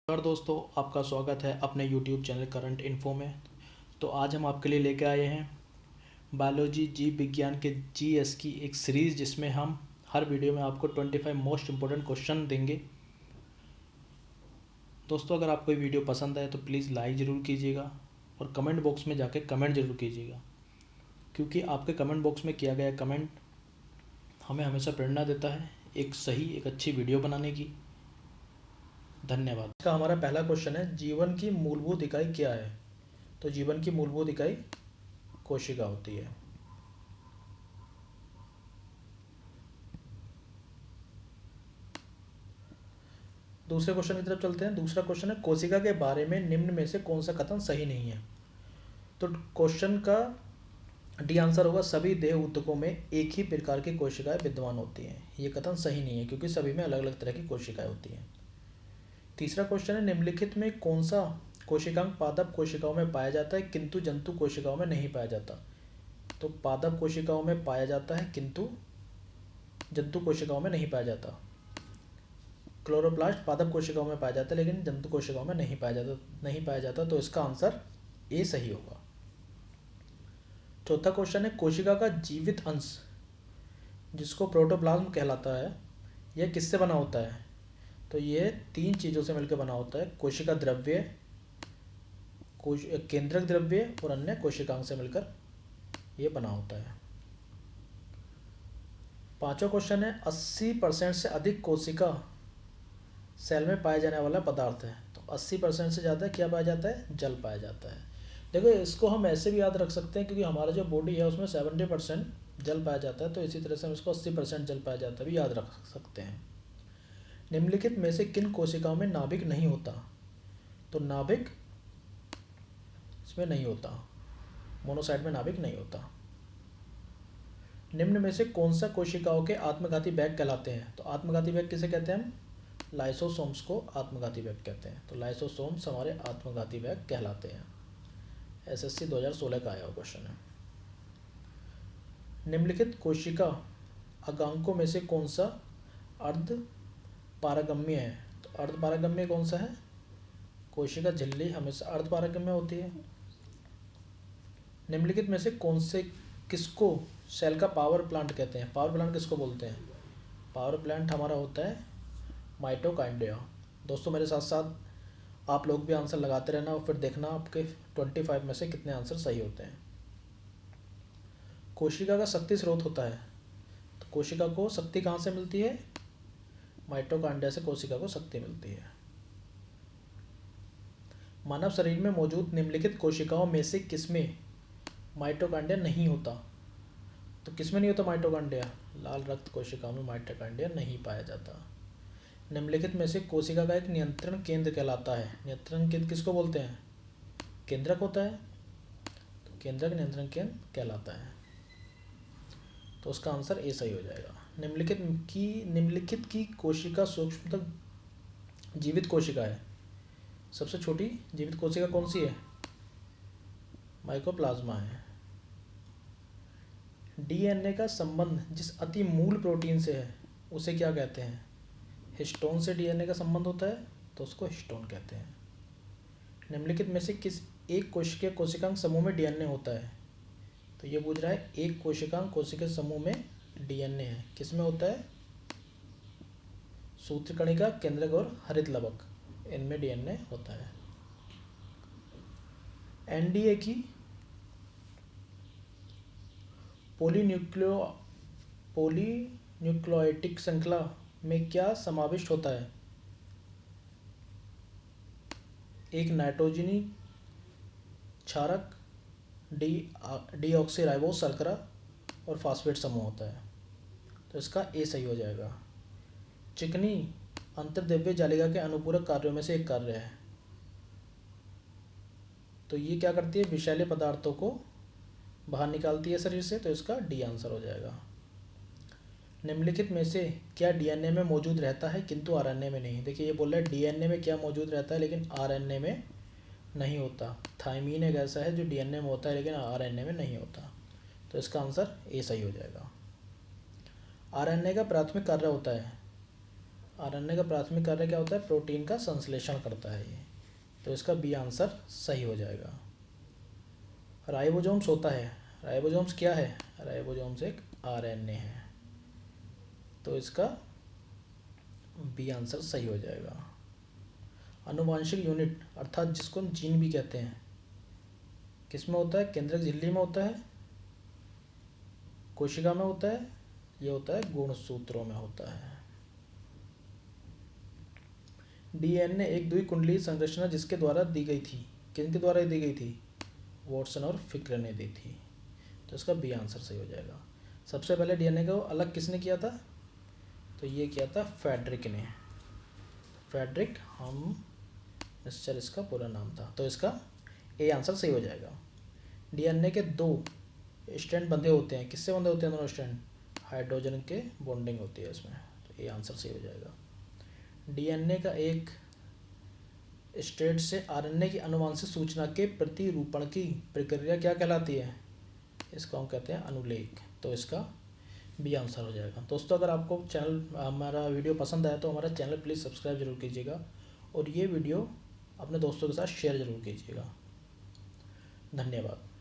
नमस्कार दोस्तों, आपका स्वागत है अपने यूट्यूब चैनल करंट इन्फो में। तो आज हम आपके लिए लेके आए हैं बायोलॉजी जीव विज्ञान के जीएस की एक सीरीज़, जिसमें हम हर वीडियो में आपको 25 मोस्ट इम्पोर्टेंट क्वेश्चन देंगे। दोस्तों, अगर आपको ये वीडियो पसंद आए तो प्लीज़ लाइक ज़रूर कीजिएगा और कमेंट बॉक्स में जाके कमेंट ज़रूर कीजिएगा, क्योंकि आपके कमेंट बॉक्स में किया गया कमेंट हमें हमेशा प्रेरणा देता है एक अच्छी वीडियो बनाने की। धन्यवाद। इसका हमारा पहला क्वेश्चन है, जीवन की मूलभूत इकाई क्या है? तो जीवन की मूलभूत इकाई कोशिका होती है। दूसरे क्वेश्चन की तरफ चलते हैं। दूसरा क्वेश्चन है, कोशिका के बारे में निम्न में से कौन सा कथन सही नहीं है? तो क्वेश्चन का डी आंसर होगा, सभी देह ऊतकों में एक ही प्रकार की कोशिकाएं विद्यमान होती हैं। ये कथन सही नहीं है, क्योंकि सभी में अलग अलग तरह की कोशिकाएं होती हैं। तीसरा क्वेश्चन है, निम्नलिखित में कौन सा कोशिकांग पादप कोशिकाओं में पाया जाता है किंतु जंतु कोशिकाओं में नहीं पाया जाता? तो पादप कोशिकाओं में पाया जाता है किंतु जंतु कोशिकाओं में नहीं पाया जाता। क्लोरोप्लास्ट पादप कोशिकाओं में पाया जाता है, लेकिन जंतु कोशिकाओं में नहीं पाया जाता। तो इसका आंसर ए सही होगा। चौथा क्वेश्चन है, कोशिका का जीवित अंश जिसको प्रोटोप्लाज्म कहलाता है, यह किससे बना होता है? तो ये तीन चीज़ों से मिलकर बना होता है, कोशिका द्रव्य, केंद्रक द्रव्य और अन्य कोशिकांग से मिलकर ये बना होता है। पांचवा क्वेश्चन है, 80% से अधिक कोशिका सेल में पाया जाने वाला पदार्थ है। तो 80% से ज़्यादा क्या पाया जाता है? जल पाया जाता है। देखो, इसको हम ऐसे भी याद रख सकते हैं, क्योंकि हमारा जो बॉडी है उसमें 70% जल पाया जाता है, तो इसी तरह से हम इसको 80% जल पाया जाता है भी याद रख सकते हैं। निम्नलिखित में से किन कोशिकाओं में नाभिक नहीं होता? तो नाभिक इसमें नहीं होता, मोनोसाइट में नाभिक नहीं होता। निम्न में से कौन सा कोशिकाओं के आत्मघाती बैग कहलाते हैं? तो आत्मघाती बैग किसे कहते हैं? हम लाइसोसोम्स को आत्मघाती बैग कहते हैं। तो लाइसोसोम्स हमारे आत्मघाती बैग कहलाते हैं। एसएससी 2016 का आया हुआ क्वेश्चन है। निम्नलिखित कोशिका अगांकों में से कौन सा अर्ध पारगम्य है? तो अर्ध पारगम्य कौन सा है? कोशिका झिल्ली हमेशा अर्ध पारगम्य होती है। निम्नलिखित में से कौन से किसको सेल का पावर प्लांट कहते हैं? पावर प्लांट किसको बोलते हैं? पावर प्लांट हमारा होता है माइटोकांड्रिया। दोस्तों, मेरे साथ साथ आप लोग भी आंसर लगाते रहना और फिर देखना आपके 25 में से कितने आंसर सही होते हैं। कोशिका का शक्ति स्रोत होता है, तो कोशिका को शक्ति कहाँ से मिलती है? माइटोकांड्रिया से कोशिका को शक्ति मिलती है। मानव शरीर में मौजूद निम्नलिखित कोशिकाओं में से किसमें माइटोकांड्रिया नहीं होता? तो किसमें नहीं होता माइटोकांड्रिया? लाल रक्त कोशिकाओं में माइटोकांड्रिया नहीं पाया जाता। निम्नलिखित में से कोशिका का एक नियंत्रण केंद्र कहलाता है। नियंत्रण केंद्र किसको बोलते हैं? केंद्रक होता है, तो केंद्रक नियंत्रण केंद्र कहलाता है। तो उसका आंसर ए सही हो जाएगा। निम्नलिखित की कोशिका सूक्ष्मतः जीवित कोशिका है। सबसे छोटी जीवित कोशिका कौन सी है? माइकोप्लाज्मा है। डीएनए का संबंध जिस अति मूल प्रोटीन से है उसे क्या कहते हैं? हिस्टोन से डीएनए का संबंध होता है, तो उसको हिस्टोन कहते हैं। निम्नलिखित में से किस एक कोशिकीय कोशिकांग समूह में डीएनए होता है? तो ये पूछ रहा है, एक कोशिकांग कोशिका समूह में डीएनए है, किसमें होता है? सूत्रकणिका, केंद्रक और हरित लवक, इनमें डीएनए होता है। एनडीए की पॉलीन्यूक्लियोटाइड श्रृंखला में क्या समाविष्ट होता है? एक नाइट्रोजनी क्षारक, डीऑक्सीराइबोस शर्करा और फास्फेट समूह होता है। तो इसका ए सही हो जाएगा। चिकनी अंतर्द्रव्य जालिका के अनुपूरक कार्यों में से एक कार्य है। तो ये क्या करती है? विषैले पदार्थों को बाहर निकालती है शरीर से, तो इसका डी आंसर हो जाएगा। निम्नलिखित में से क्या डीएनए में मौजूद रहता है किंतु आरएनए में नहीं? देखिए, ये बोल रहा है डीएनए में क्या मौजूद रहता है लेकिन आरएनए में नहीं होता। थायमीन एक ऐसा है जो डीएनए में होता है लेकिन आरएनए में नहीं होता। तो इसका आंसर ए सही हो जाएगा। आरएनए का प्राथमिक कार्य होता है आरएनए का प्राथमिक कार्य क्या होता है? प्रोटीन का संश्लेषण करता है ये, तो इसका बी आंसर सही हो जाएगा। राइबोसोम्स होता है, राइबोसोम्स क्या है? राइबोसोम्स एक आरएनए है, तो इसका बी आंसर सही हो जाएगा। आनुवांशिक यूनिट अर्थात जिसको हम जीन भी कहते हैं, किस में होता है? केंद्रक झिल्ली में होता है, कोशिका में होता है, ये होता है गुणसूत्रों में होता है। डीएनए एक द्विकुंडलीय संरचना जिसके द्वारा दी गई थी, किनके द्वारा दी गई थी? वॉटसन और फिक्र ने दी थी, तो इसका बी आंसर सही हो जाएगा। सबसे पहले डीएनए को अलग किसने किया था? तो ये किया था फ्रेडरिक ने, फ्रेडरिक हम मिस्टर इसका पूरा नाम था, तो इसका ए आंसर सही हो जाएगा। डीएनए के दो स्ट्रैंड बंधे होते हैं, किससे बंधे होते हैं दोनों स्ट्रैंड? हाइड्रोजन के बॉन्डिंग होती है इसमें, तो ए आंसर सही हो जाएगा। डीएनए का एक स्ट्रैंड से आरएनए की आनुवंशिक सूचना के प्रतिरूपण की प्रक्रिया क्या कहलाती है? इसको हम कहते हैं अनुलेख, तो इसका बी आंसर हो जाएगा। दोस्तों, अगर आपको चैनल हमारा वीडियो पसंद आया तो हमारा चैनल प्लीज़ सब्सक्राइब जरूर कीजिएगा और ये वीडियो अपने दोस्तों के साथ शेयर ज़रूर कीजिएगा। धन्यवाद।